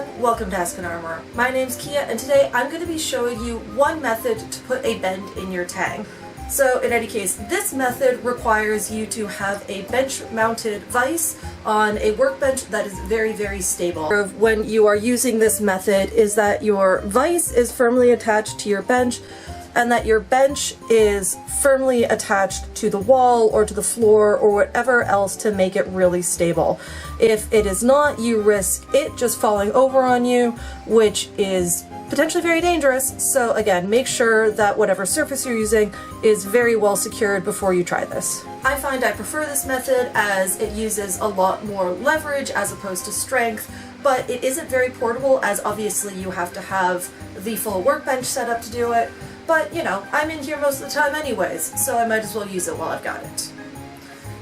everyone, welcome to Ask an Armourer. My name's Kia and today I'm going to be showing you one method to put a bend in your Tang. So in any case, this method requires you to have a bench-mounted vise on a workbench that is very stable. When you are using this method is that your vise is firmly attached to your bench and that your bench is firmly attached to the wall or to the floor or whatever else to make it really stable. If it is not, you risk it just falling over on you, which is potentially very dangerous. So again, make sure that whatever surface you're using is very well secured before you try this. I find I prefer this method as it uses a lot more leverage as opposed to strength, but it isn't very portable as obviously you have to have the full workbench set up to do it. But, you know, I'm in here most of the time anyways, so I might as well use it while I've got it.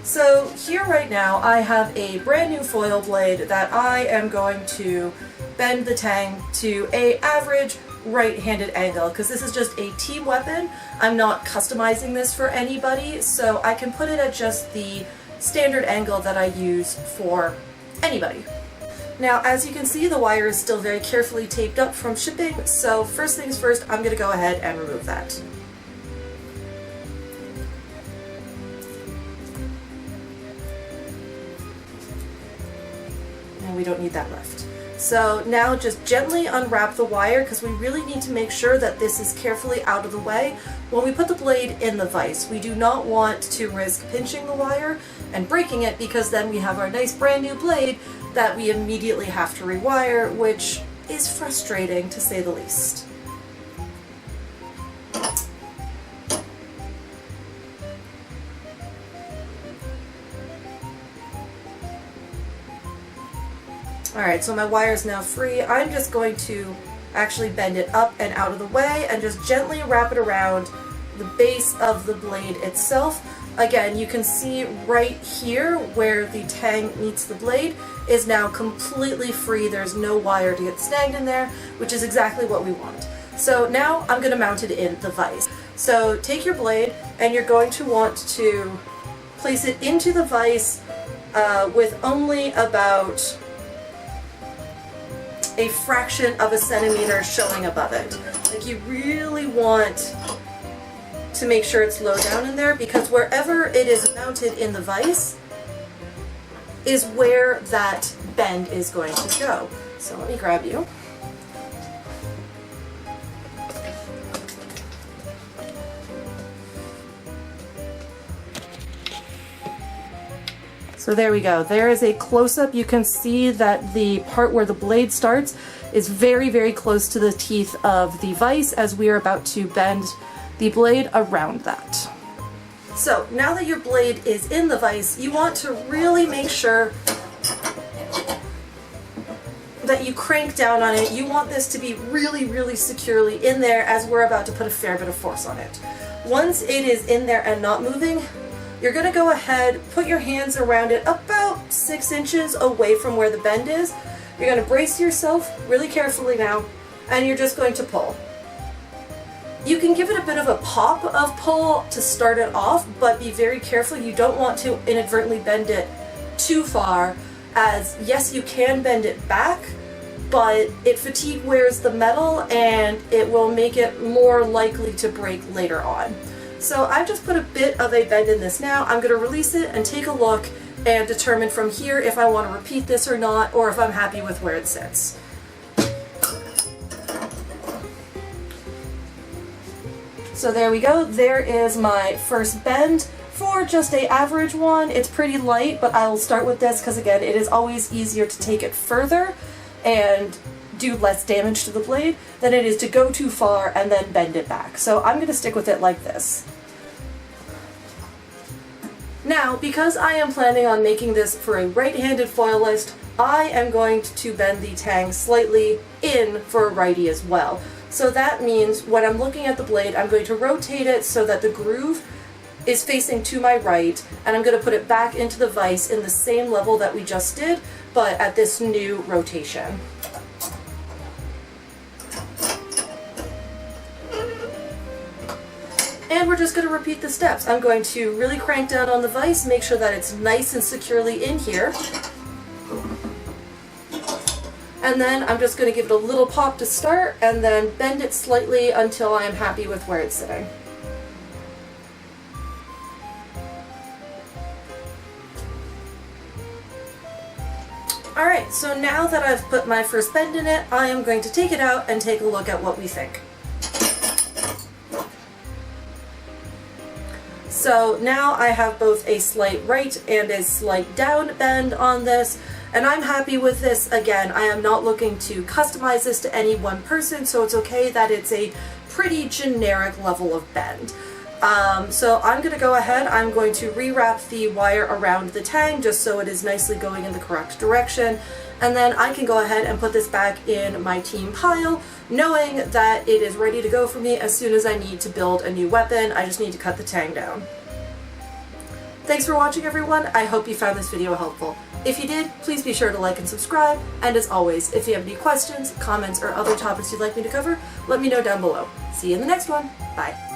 So here right now I have a brand new foil blade that I am going to bend the Tang to an average right-handed angle, because this is just a team weapon. I'm not customizing this for anybody, so I can put it at just the standard angle that I use for anybody. Now, as you can see, the wire is still very carefully taped up from shipping, so first things first, I'm going to go ahead and remove that. And we don't need that left. So now just gently unwrap the wire because we really need to make sure that this is carefully out of the way when we put the blade in the vise. We do not want to risk pinching the wire and breaking it because then we have our nice brand new blade that we immediately have to rewire, which is frustrating to say the least. Alright, so my wire is now free. I'm just going to actually bend it up and out of the way and just gently wrap it around the base of the blade itself. Again, you can see right here where the Tang meets the blade is now completely free. There's no wire to get snagged in there, which is exactly what we want. So now I'm going to mount it in the vise. So take your blade and you're going to want to place it into the vise with only about a fraction of a centimeter showing above it. Like, you really want to make sure it's low down in there because wherever it is mounted in the vise is where that bend is going to go. So let me grab you. So there we go. There is a close-up. You can see that the part where the blade starts is very close to the teeth of the vise as we are about to bend the blade around that. So now that your blade is in the vise, you want to really make sure that you crank down on it. You want this to be really securely in there as we're about to put a fair bit of force on it. Once it is in there and not moving, you're going to go ahead, put your hands around it about 6 inches away from where the bend is. You're going to brace yourself really carefully now, and you're just going to pull. You can give it a bit of a pop of pull to start it off, but be very careful. You don't want to inadvertently bend it too far, as yes, you can bend it back, but it fatigue wears the metal and it will make it more likely to break later on. So I've just put a bit of a bend in this now. I'm going to release it and take a look and determine from here if I want to repeat this or not, or if I'm happy with where it sits. So there we go. There is my first bend for just an average one. It's pretty light, but I will start with this because again, it is always easier to take it further and do less damage to the blade than it is to go too far and then bend it back. So I'm going to stick with it like this. Now, because I am planning on making this for a right-handed foilist, I am going to bend the Tang slightly in for a righty as well. So that means when I'm looking at the blade, I'm going to rotate it so that the groove is facing to my right, and I'm going to put it back into the vise in the same level that we just did, but at this new rotation. And we're just going to repeat the steps. I'm going to really crank down on the vise, make sure that it's nice and securely in here. And then I'm just going to give it a little pop to start and then bend it slightly until I am happy with where it's sitting. Alright, so now that I've put my first bend in it, I am going to take it out and take a look at what we think. So now I have both a slight right and a slight down bend on this, and I'm happy with this. Again, I am not looking to customize this to any one person, so it's okay that it's a pretty generic level of bend. So I'm going to go ahead, I'm going to rewrap the wire around the tang just so it is nicely going in the correct direction, and then I can go ahead and put this back in my team pile, knowing that it is ready to go for me as soon as I need to build a new weapon. I just need to cut the tang down. Thanks for watching, everyone. I hope you found this video helpful. If you did, please be sure to like and subscribe, and as always, if you have any questions, comments, or other topics you'd like me to cover, let me know down below. See you in the next one. Bye.